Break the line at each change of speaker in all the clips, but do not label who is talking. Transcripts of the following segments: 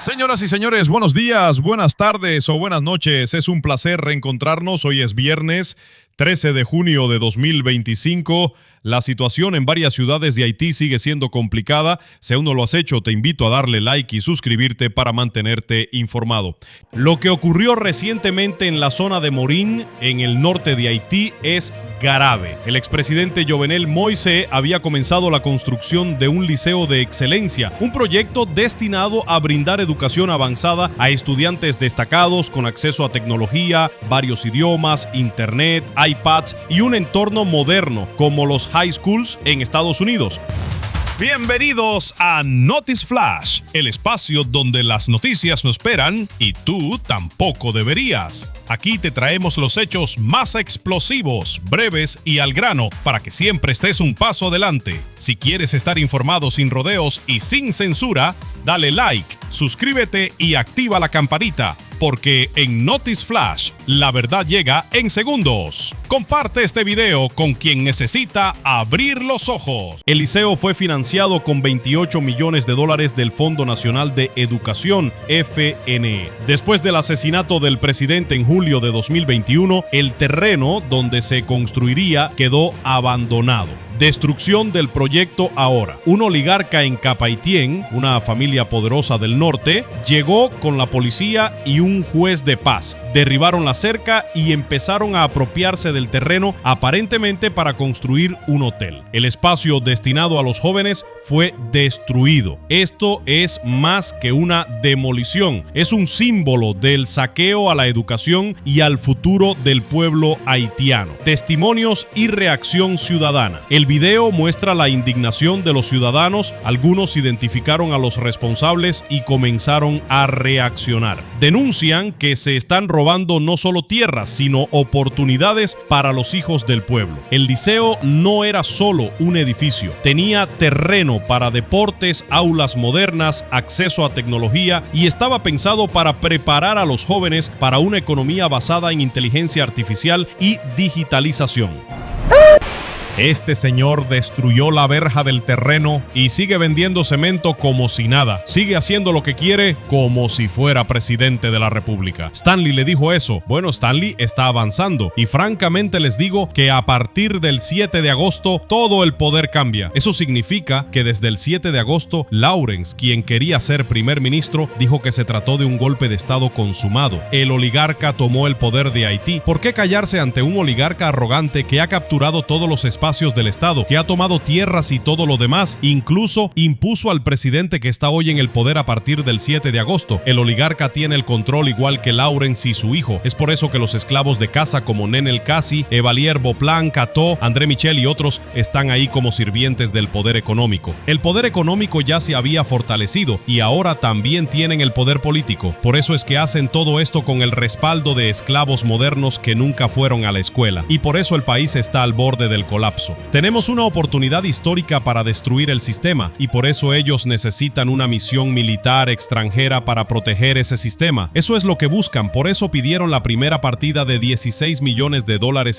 Señoras y señores, buenos días, buenas tardes o buenas noches. Es un placer reencontrarnos. Hoy es viernes 13 de junio de 2025. La situación en varias ciudades de Haití sigue siendo complicada. Si aún no lo has hecho, te invito a darle like y suscribirte para mantenerte informado. Lo que ocurrió recientemente en la zona de Morín, en el norte de Haití, es grave. El expresidente Jovenel Moïse había comenzado la construcción de un liceo de excelencia, un proyecto destinado a brindar educación avanzada a estudiantes destacados con acceso a tecnología, varios idiomas, internet, iPads y un entorno moderno como los high schools en Estados Unidos. Bienvenidos a Notice Flash, el espacio donde las noticias no esperan y tú tampoco deberías. Aquí te traemos los hechos más explosivos, breves y al grano para que siempre estés un paso adelante. Si quieres estar informado sin rodeos y sin censura, dale like, suscríbete y activa la campanita, porque en Notice Flash la verdad llega en segundos. Comparte este video con quien necesita abrir los ojos. El liceo fue financiado con $28 millones del Fondo Nacional de Educación, FNE. Después del asesinato del presidente en julio de 2021, el terreno donde se construiría quedó abandonado. Destrucción del proyecto ahora. Un oligarca en Cap-Haitien, una familia poderosa del norte, llegó con la policía y un juez de paz. Derribaron la cerca y empezaron a apropiarse del terreno aparentemente para construir un hotel. El espacio destinado a los jóvenes fue destruido. Esto es más que una demolición. Es un símbolo del saqueo a la educación y al futuro del pueblo haitiano. Testimonios y reacción ciudadana. El video muestra la indignación de los ciudadanos. Algunos identificaron a los responsables y comenzaron a reaccionar. Denuncian que se están robando no solo tierras, sino oportunidades para los hijos del pueblo. El liceo no era solo un edificio. Tenía terreno para deportes, aulas modernas, acceso a tecnología y estaba pensado para preparar a los jóvenes para una economía basada en inteligencia artificial y digitalización. Este señor destruyó la verja del terreno y sigue vendiendo cemento como si nada. Sigue haciendo lo que quiere como si fuera presidente de la República. Stanley le dijo eso. Bueno, Stanley está avanzando y francamente les digo que a partir del 7 de agosto todo el poder cambia. Eso significa que desde el 7 de agosto, Lawrence, quien quería ser primer ministro, dijo que se trató de un golpe de estado consumado. El oligarca tomó el poder de Haití. ¿Por qué callarse ante un oligarca arrogante que ha capturado todos los espacios del Estado, que ha tomado tierras y todo lo demás? Incluso impuso al presidente que está hoy en el poder a partir del 7 de agosto. El oligarca tiene el control igual que Lawrence y su hijo. Es por eso que los esclavos de casa como Nenel Kassi, Evalier Boplan, Cato, André Michel y otros están ahí como sirvientes del poder económico. El poder económico ya se había fortalecido y ahora también tienen el poder político. Por eso es que hacen todo esto con el respaldo de esclavos modernos que nunca fueron a la escuela. Y por eso el país está al borde del colapso. Tenemos una oportunidad histórica para destruir el sistema y por eso ellos necesitan una misión militar extranjera para proteger ese sistema. Eso es lo que buscan, por eso pidieron la primera partida de $16 millones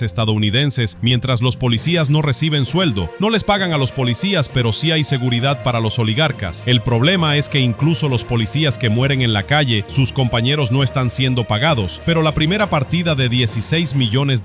estadounidenses mientras los policías no reciben sueldo. No les pagan a los policías, pero sí hay seguridad para los oligarcas. El problema es que incluso los policías que mueren en la calle, sus compañeros no están siendo pagados, pero la primera partida de $16 millones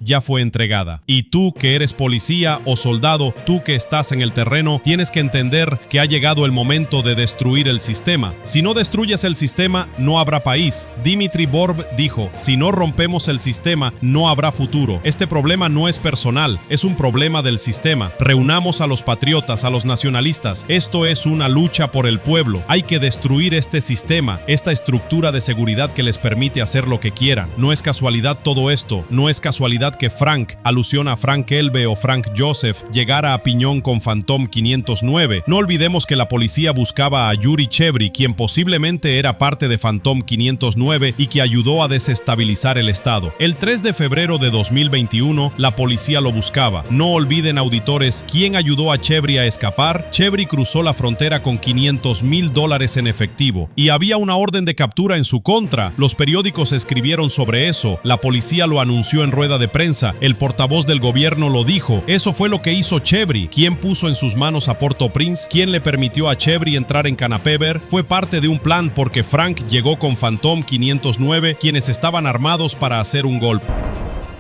ya fue entregada. Y tú que eres policía o soldado, tú que estás en el terreno, tienes que entender que ha llegado el momento de destruir el sistema. Si no destruyes el sistema, no habrá país. Dimitri Borb dijo, si no rompemos el sistema, no habrá futuro. Este problema no es personal, es un problema del sistema. Reunamos a los patriotas, a los nacionalistas. Esto es una lucha por el pueblo. Hay que destruir este sistema, esta estructura de seguridad que les permite hacer lo que quieran. No es casualidad todo esto. No es casualidad que Frank, alusión a Frank Elbe o Frank Joseph, llegara a piñón con Phantom 509. No olvidemos que la policía buscaba a Yuri Chevry, quien posiblemente era parte de Phantom 509 y que ayudó a desestabilizar el estado. El 3 de febrero de 2021, la policía lo buscaba. No olviden, auditores, quién ayudó a Chevry a escapar. Chevry cruzó la frontera con $500,000 en efectivo y había una orden de captura en su contra. Los periódicos escribieron sobre eso. La policía lo anunció en rueda de prensa. El portavoz del gobierno lo dijo. dijo, eso fue lo que hizo Chevry. ¿Quién puso en sus manos a Port-au-Prince? ¿Quién le permitió a Chevry entrar en Canapéver? Fue parte de un plan porque Frank llegó con Phantom 509, quienes estaban armados para hacer un golpe.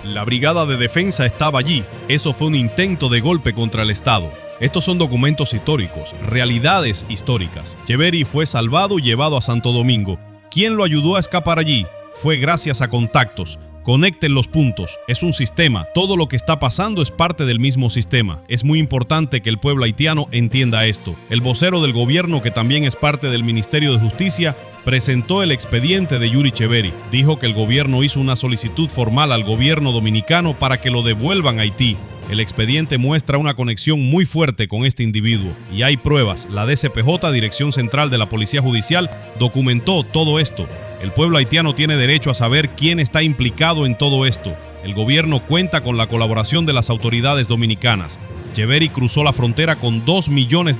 La brigada de defensa estaba allí. Eso fue un intento de golpe contra el Estado. Estos son documentos históricos, realidades históricas. Chevry fue salvado y llevado a Santo Domingo. ¿Quién lo ayudó a escapar allí? Fue gracias a contactos. Conecten los puntos. Es un sistema. Todo lo que está pasando es parte del mismo sistema. Es muy importante que el pueblo haitiano entienda esto. El vocero del gobierno, que también es parte del Ministerio de Justicia, presentó el expediente de Yuri Chevry. Dijo que el gobierno hizo una solicitud formal al gobierno dominicano para que lo devuelvan a Haití. El expediente muestra una conexión muy fuerte con este individuo y hay pruebas. La DCPJ, Dirección Central de la Policía Judicial, documentó todo esto. El pueblo haitiano tiene derecho a saber quién está implicado en todo esto. El gobierno cuenta con la colaboración de las autoridades dominicanas. Chevry cruzó la frontera con $2 millones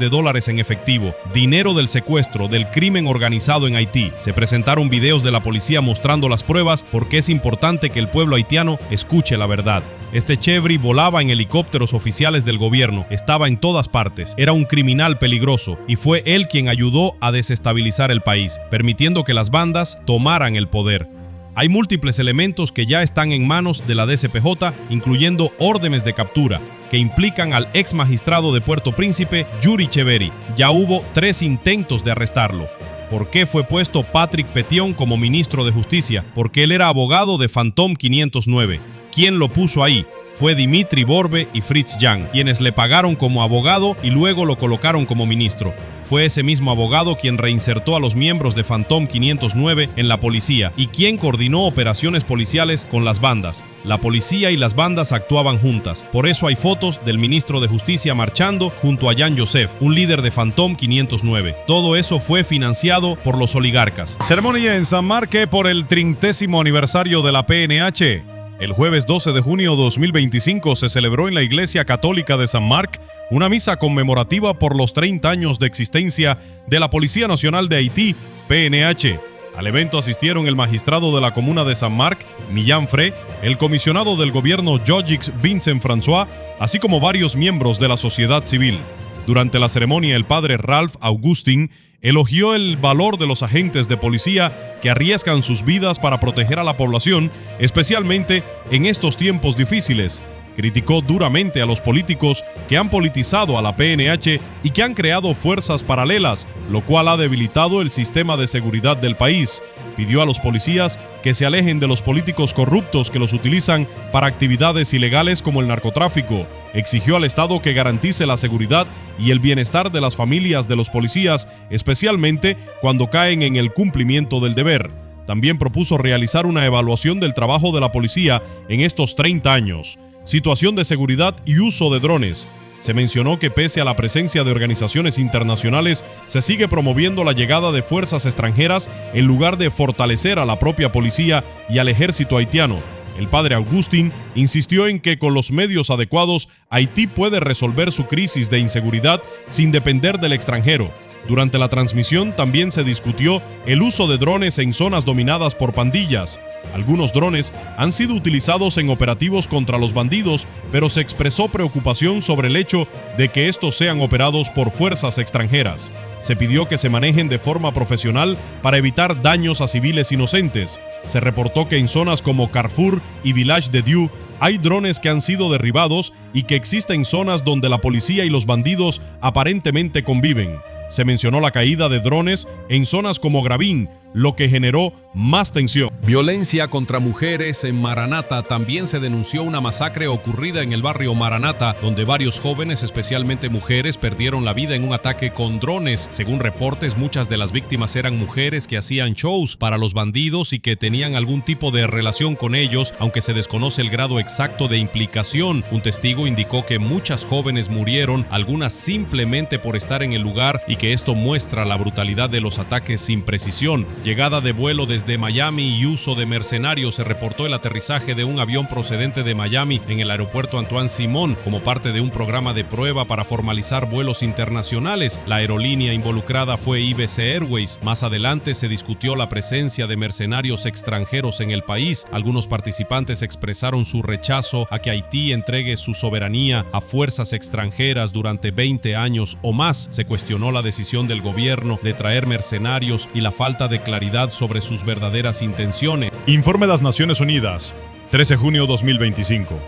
en efectivo, dinero del secuestro del crimen organizado en Haití. Se presentaron videos de la policía mostrando las pruebas porque es importante que el pueblo haitiano escuche la verdad. Este Chevry volaba en helicópteros oficiales del gobierno, estaba en todas partes, era un criminal peligroso y fue él quien ayudó a desestabilizar el país, permitiendo que las bandas tomaran el poder. Hay múltiples elementos que ya están en manos de la DCPJ, incluyendo órdenes de captura, que implican al ex magistrado de Puerto Príncipe, Yuri Chevry. Ya hubo 3 intentos de arrestarlo. ¿Por qué fue puesto Patrick Petion como ministro de Justicia? Porque él era abogado de Phantom 509. ¿Quién lo puso ahí? Fue Dimitri Borbe y Fritz Yang, quienes le pagaron como abogado y luego lo colocaron como ministro. Fue ese mismo abogado quien reinsertó a los miembros de Phantom 509 en la policía y quien coordinó operaciones policiales con las bandas. La policía y las bandas actuaban juntas. Por eso hay fotos del ministro de Justicia marchando junto a Jan Joseph, un líder de Phantom 509. Todo eso fue financiado por los oligarcas. Ceremonia en San Marque por el 30º aniversario de la PNH. El jueves 12 de junio de 2025 se celebró en la Iglesia Católica de San Marc una misa conmemorativa por los 30 años de existencia de la Policía Nacional de Haití, PNH. Al evento asistieron el magistrado de la comuna de San Marc, Millán Fré, el comisionado del gobierno Jogix Vincent François, así como varios miembros de la sociedad civil. Durante la ceremonia, el padre Ralph Augustin elogió el valor de los agentes de policía que arriesgan sus vidas para proteger a la población, especialmente en estos tiempos difíciles. Criticó duramente a los políticos que han politizado a la PNH y que han creado fuerzas paralelas, lo cual ha debilitado el sistema de seguridad del país. Pidió a los policías que se alejen de los políticos corruptos que los utilizan para actividades ilegales como el narcotráfico. Exigió al Estado que garantice la seguridad y el bienestar de las familias de los policías, especialmente cuando caen en el cumplimiento del deber. También propuso realizar una evaluación del trabajo de la policía en estos 30 años. Situación de seguridad y uso de drones. Se mencionó que pese a la presencia de organizaciones internacionales, se sigue promoviendo la llegada de fuerzas extranjeras en lugar de fortalecer a la propia policía y al ejército haitiano. El padre Augustin insistió en que con los medios adecuados, Haití puede resolver su crisis de inseguridad sin depender del extranjero. Durante la transmisión también se discutió el uso de drones en zonas dominadas por pandillas. Algunos drones han sido utilizados en operativos contra los bandidos, pero se expresó preocupación sobre el hecho de que estos sean operados por fuerzas extranjeras. Se pidió que se manejen de forma profesional para evitar daños a civiles inocentes. Se reportó que en zonas como Carrefour y Village de Dieu hay drones que han sido derribados y que existen zonas donde la policía y los bandidos aparentemente conviven. Se mencionó la caída de drones en zonas como Gravín, lo que generó más tensión. Violencia contra mujeres en Maranata. También se denunció una masacre ocurrida en el barrio Maranata, donde varios jóvenes, especialmente mujeres, perdieron la vida en un ataque con drones. Según reportes, muchas de las víctimas eran mujeres que hacían shows para los bandidos y que tenían algún tipo de relación con ellos, aunque se desconoce el grado exacto de implicación. Un testigo indicó que muchas jóvenes murieron, algunas simplemente por estar en el lugar, y que esto muestra la brutalidad de los ataques sin precisión. Llegada de vuelo desde Miami uso de mercenarios, se reportó el aterrizaje de un avión procedente de Miami en el aeropuerto Antoine Simón como parte de un programa de prueba para formalizar vuelos internacionales. La aerolínea involucrada fue IBC Airways. Más adelante se discutió la presencia de mercenarios extranjeros en el país. Algunos participantes expresaron su rechazo a que Haití entregue su soberanía a fuerzas extranjeras durante 20 años o más. Se cuestionó la decisión del gobierno de traer mercenarios y la falta de claridad sobre sus verdaderas intenciones.
Informe de las Naciones Unidas, 13 de junio 2025.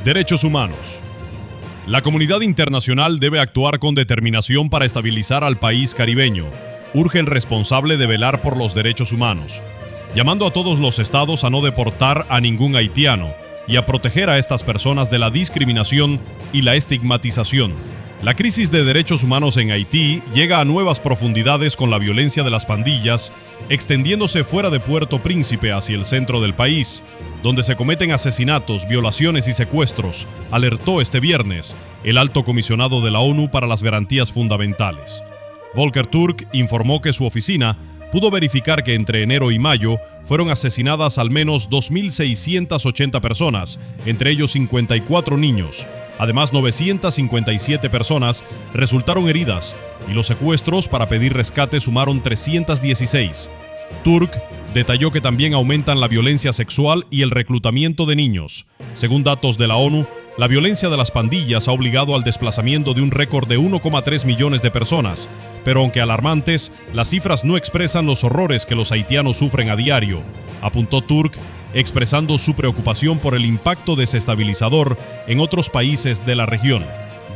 Derechos humanos. La comunidad internacional debe actuar con determinación para estabilizar al país caribeño. Urge el responsable de velar por los derechos humanos, llamando a todos los estados a no deportar a ningún haitiano y a proteger a estas personas de la discriminación y la estigmatización. La crisis de derechos humanos en Haití llega a nuevas profundidades con la violencia de las pandillas, extendiéndose fuera de Puerto Príncipe hacia el centro del país, donde se cometen asesinatos, violaciones y secuestros, alertó este viernes el alto comisionado de la ONU para las Garantías Fundamentales. Volker Turk informó que su oficina pudo verificar que entre enero y mayo fueron asesinadas al menos 2.680 personas, entre ellos 54 niños. Además, 957 personas resultaron heridas y los secuestros para pedir rescate sumaron 316. Turk detalló que también aumentan la violencia sexual y el reclutamiento de niños. Según datos de la ONU, la violencia de las pandillas ha obligado al desplazamiento de un récord de 1,3 millones de personas, pero aunque alarmantes, las cifras no expresan los horrores que los haitianos sufren a diario, apuntó Turk, expresando su preocupación por el impacto desestabilizador en otros países de la región.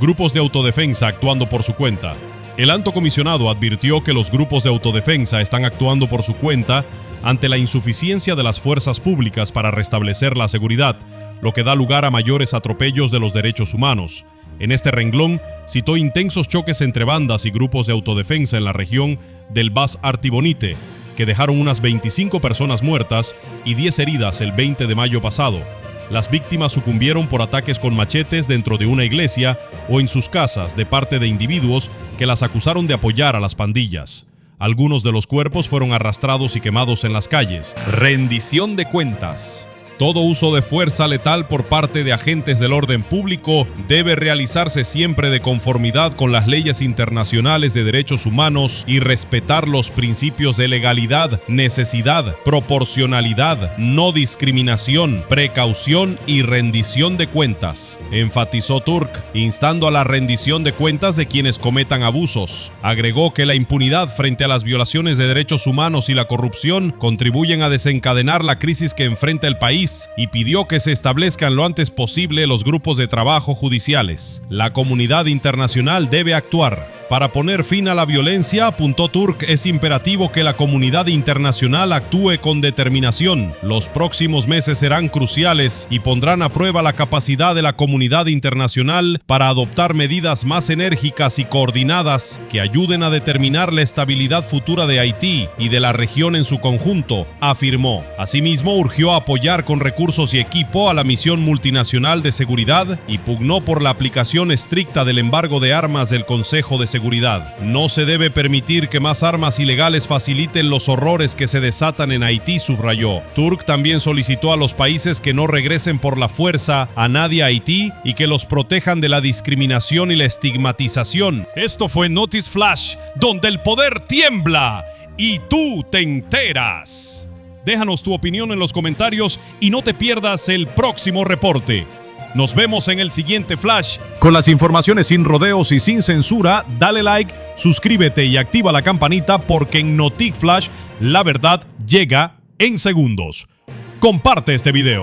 Grupos de autodefensa actuando por su cuenta. El alto comisionado advirtió que los grupos de autodefensa están actuando por su cuenta ante la insuficiencia de las fuerzas públicas para restablecer la seguridad, lo que da lugar a mayores atropellos de los derechos humanos. En este renglón, citó intensos choques entre bandas y grupos de autodefensa en la región del Bas Artibonite, que dejaron unas 25 personas muertas y 10 heridas el 20 de mayo pasado. Las víctimas sucumbieron por ataques con machetes dentro de una iglesia o en sus casas de parte de individuos que las acusaron de apoyar a las pandillas. Algunos de los cuerpos fueron arrastrados y quemados en las calles.
Rendición de cuentas. Todo uso de fuerza letal por parte de agentes del orden público debe realizarse siempre de conformidad con las leyes internacionales de derechos humanos y respetar los principios de legalidad, necesidad, proporcionalidad, no discriminación, precaución y rendición de cuentas, enfatizó Turk, instando a la rendición de cuentas de quienes cometan abusos. Agregó que la impunidad frente a las violaciones de derechos humanos y la corrupción contribuyen a desencadenar la crisis que enfrenta el país y pidió que se establezcan lo antes posible los grupos de trabajo judiciales. La comunidad internacional debe actuar. Para poner fin a la violencia, apuntó Turk, es imperativo que la comunidad internacional actúe con determinación. Los próximos meses serán cruciales y pondrán a prueba la capacidad de la comunidad internacional para adoptar medidas más enérgicas y coordinadas que ayuden a determinar la estabilidad futura de Haití y de la región en su conjunto, afirmó. Asimismo, urgió a apoyar con recursos y equipo a la misión multinacional de seguridad y pugnó por la aplicación estricta del embargo de armas del Consejo de Seguridad. No se debe permitir que más armas ilegales faciliten los horrores que se desatan en Haití, subrayó. Turk también solicitó a los países que no regresen por la fuerza a nadie a Haití y que los protejan de la discriminación y la estigmatización.
Esto fue Notice Flash, donde el poder tiembla y tú te enteras. Déjanos tu opinión en los comentarios y no te pierdas el próximo reporte. Nos vemos en el siguiente Flash. Con las informaciones sin rodeos y sin censura, dale like, suscríbete y activa la campanita porque en Notic Flash la verdad llega en segundos. Comparte este video.